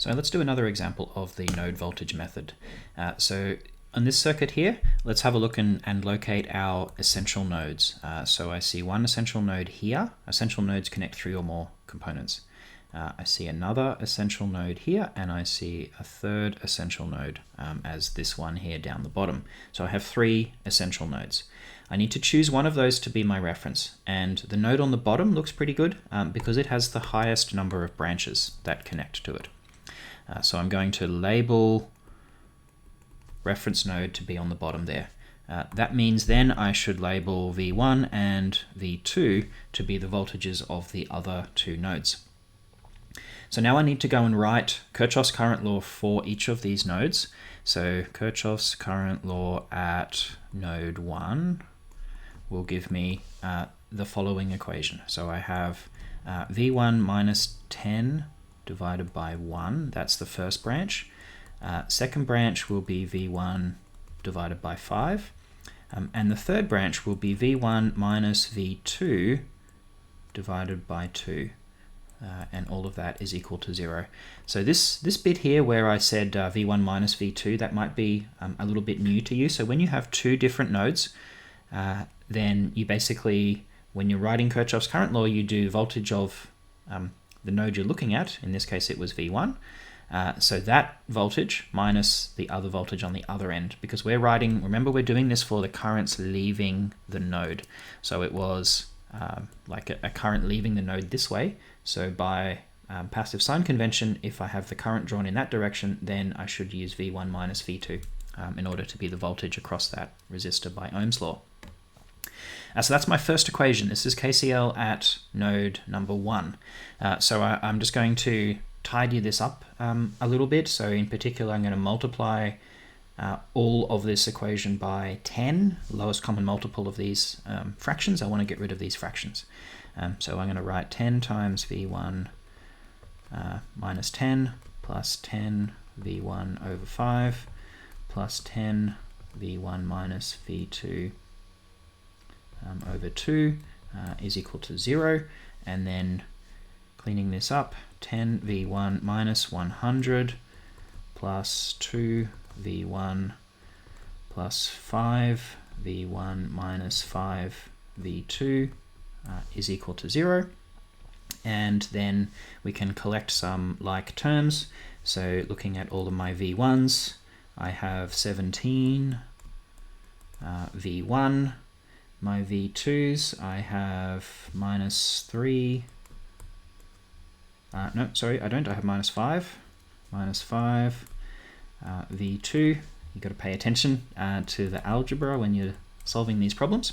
So let's do another example of the node voltage method. So on this circuit here, let's have a look and locate our essential nodes. So I see one essential node here. Essential nodes connect 3 or more components. I see another essential node here, and I see a third essential node as this one here down the bottom. So I have 3 essential nodes. I need to choose one of those to be my reference, and the node on the bottom looks pretty good because it has the highest number of branches that connect to it. So I'm going to label reference node to be on the bottom there. That means then I should label V1 and V2 to be the voltages of the other 2 nodes. So now I need to go and write Kirchhoff's current law for each of these nodes. So Kirchhoff's current law at node 1 will give me the following equation. So I have V1 minus 10 divided by 1, that's the first branch. Second branch will be V1 divided by 5. And the third branch will be V1 minus V2 divided by 2. And all of that is equal to 0. So this bit here where I said V1 minus V2, that might be a little bit new to you. So when you have 2 different nodes, then you basically, when you're writing Kirchhoff's current law, you do voltage of the node you're looking at. In this case, it was V1. So that voltage minus the other voltage on the other end, because we're writing, remember we're doing this for the currents leaving the node. So it was like a current leaving the node this way. So by passive sign convention, if I have the current drawn in that direction, then I should use V1 minus V2 in order to be the voltage across that resistor by Ohm's law. So that's my first equation. This is KCL at node number 1. So I'm just going to tidy this up a little bit. So in particular, I'm going to multiply all of this equation by 10, lowest common multiple of these fractions. I want to get rid of these fractions. So I'm going to write 10 times V1 minus 10 plus 10 V1 over 5 plus 10 V1 minus V2 over 2 is equal to 0. And then cleaning this up, 10 V1 minus 100 plus 2 V1 plus 5 V1 minus 5 V2 is equal to 0. And then we can collect some like terms. So looking at all of my V1s, I have 17 V1. My V2s, I have minus 3. No, sorry, I don't. I have minus 5. Minus 5. V2, you've got to pay attention to the algebra when you're solving these problems,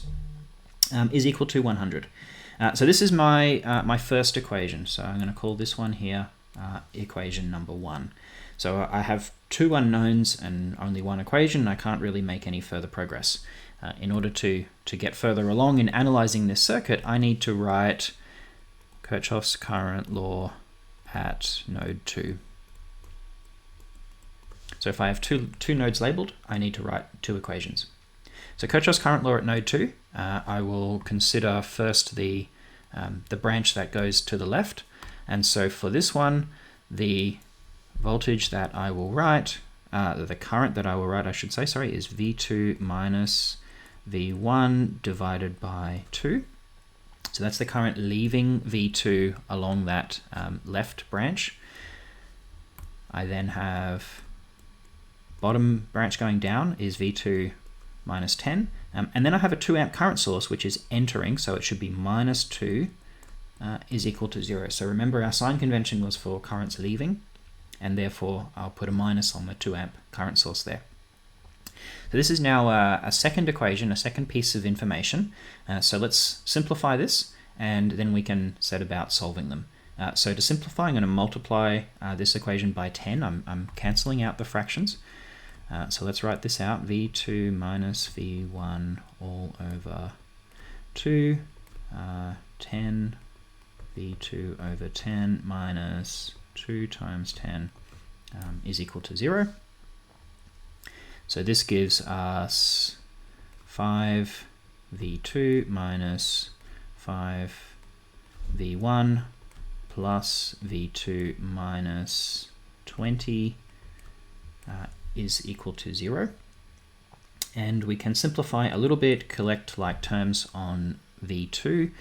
is equal to 100. So this is my, my first equation. So I'm going to call this one here equation number 1. So I have 2 unknowns and only 1 equation. I can't really make any further progress. In order to get further along in analyzing this circuit, I need to write Kirchhoff's current law at node 2. So if I have two nodes labeled, I need to write 2 equations. So Kirchhoff's current law at node 2, I will consider first the branch that goes to the left. And so for this one, the voltage that I will write, the current that I will write, I should say, sorry, is V2 minus V1 divided by 2. So that's the current leaving V2 along that left branch. I then have bottom branch going down is V2 minus 10. And then I have a 2 amp current source, which is entering, so it should be minus 2 is equal to 0. So remember, our sign convention was for currents leaving, and therefore I'll put a minus on the 2 amp current source there. So this is now a second equation, a second piece of information. So let's simplify this, and then we can set about solving them. So to simplify, I'm going to multiply this equation by 10. I'm cancelling out the fractions. So let's write this out. V2 minus V1 all over 2, 10 V2 over 10 minus 2 times 10 is equal to 0. So this gives us 5 V2 minus 5 V1 plus V2 minus 20 is equal to 0. And we can simplify a little bit, collect like terms on v2.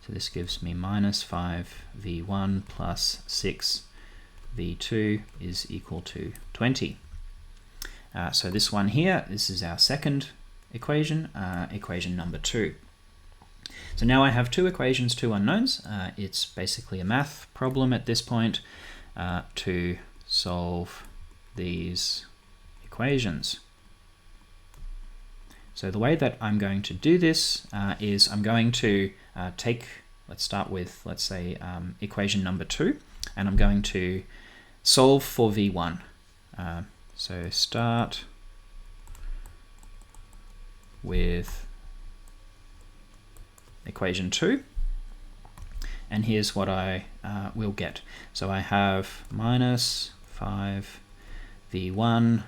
So this gives me minus 5v1 plus 6v2 is equal to 20. So this one here, this is our second equation, equation number 2. So now I have two equations, two unknowns. It's basically a math problem at this point to solve these equations. So the way that I'm going to do this is I'm going to let's start with, let's say, equation number 2, and I'm going to solve for v1. So start with equation 2, and here's what I will get. So I have minus 5v1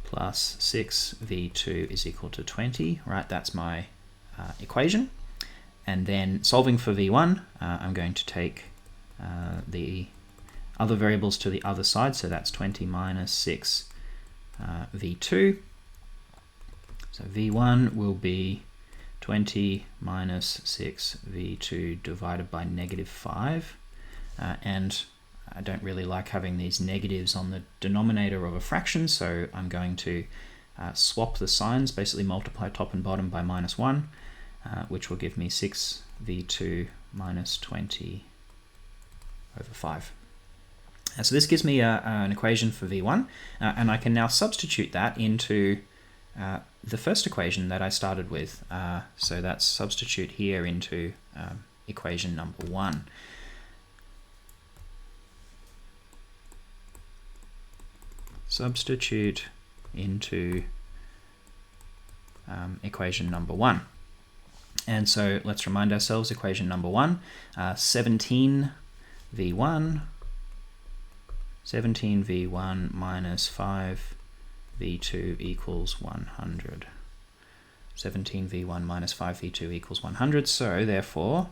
plus 6v2 is equal to 20, right? That's my equation. And then solving for v1, I'm going to take the other variables to the other side, so that's 20 minus 6 v2. So v1 will be 20 minus 6 v2 divided by -5, and I don't really like having these negatives on the denominator of a fraction, so I'm going to swap the signs, basically multiply top and bottom by -1, which will give me 6v2 minus 20 over 5. So this gives me an equation for v1, and I can now substitute that into the first equation that I started with. So that's substitute here into equation number 1. Substitute into equation number 1. And so let's remind ourselves, equation number 1, 17v1 minus 5v2 equals 100. 17v1 minus 5v2 equals 100, so therefore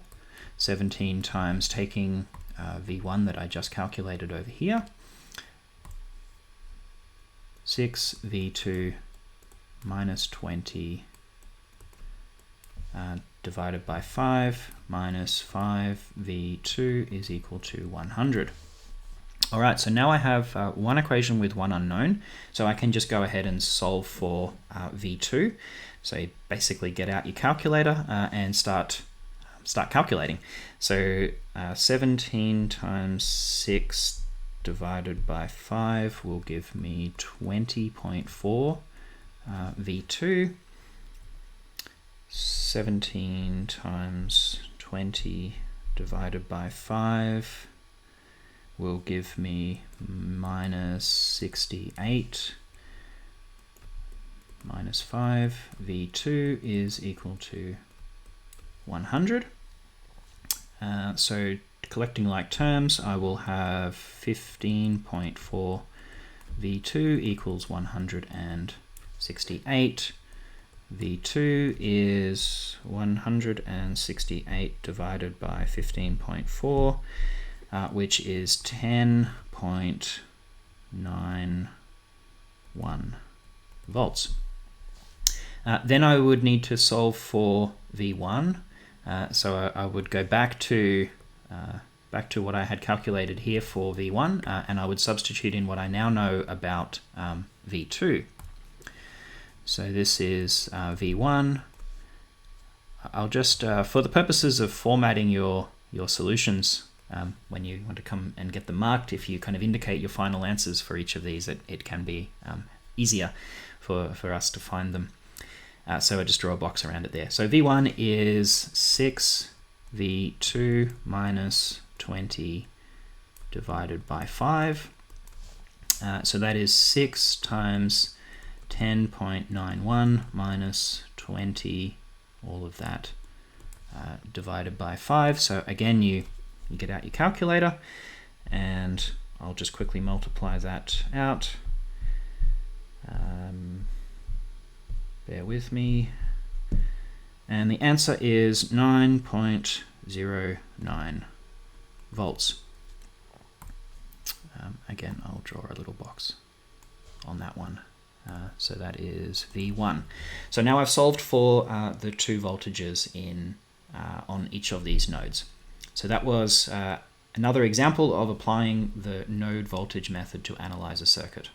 17 times taking v1 that I just calculated over here, 6v2 minus 20 divided by 5 minus 5v2 is equal to 100. All right, so now I have one equation with one unknown, so I can just go ahead and solve for v2. So you basically get out your calculator and start calculating. So 17 times 6 divided by 5 will give me 20.4 v2. 17 times 20 divided by 5 will give me minus 68 minus 5. v2 is equal to 100. So collecting like terms, I will have 15.4 v2 equals 168. v2 is 168 divided by 15.4, which is 10.91 volts. Then I would need to solve for v1. So I would go back to what I had calculated here for v1, and I would substitute in what I now know about v2. So this is v1. I'll just, for the purposes of formatting your solutions, when you want to come and get them marked, if you kind of indicate your final answers for each of these, it can be easier for us to find them. So I just draw a box around it there. So v1 is 6 v2 minus 20 divided by 5. So that is 6 times 10.91 minus 20, all of that divided by 5. So again, you get out your calculator, and I'll just quickly multiply that out. Bear with me. And the answer is 9.09 volts. Again, I'll draw a little box on that one. So that is V1. So now I've solved for the 2 voltages on each of these nodes. So that was another example of applying the node voltage method to analyze a circuit.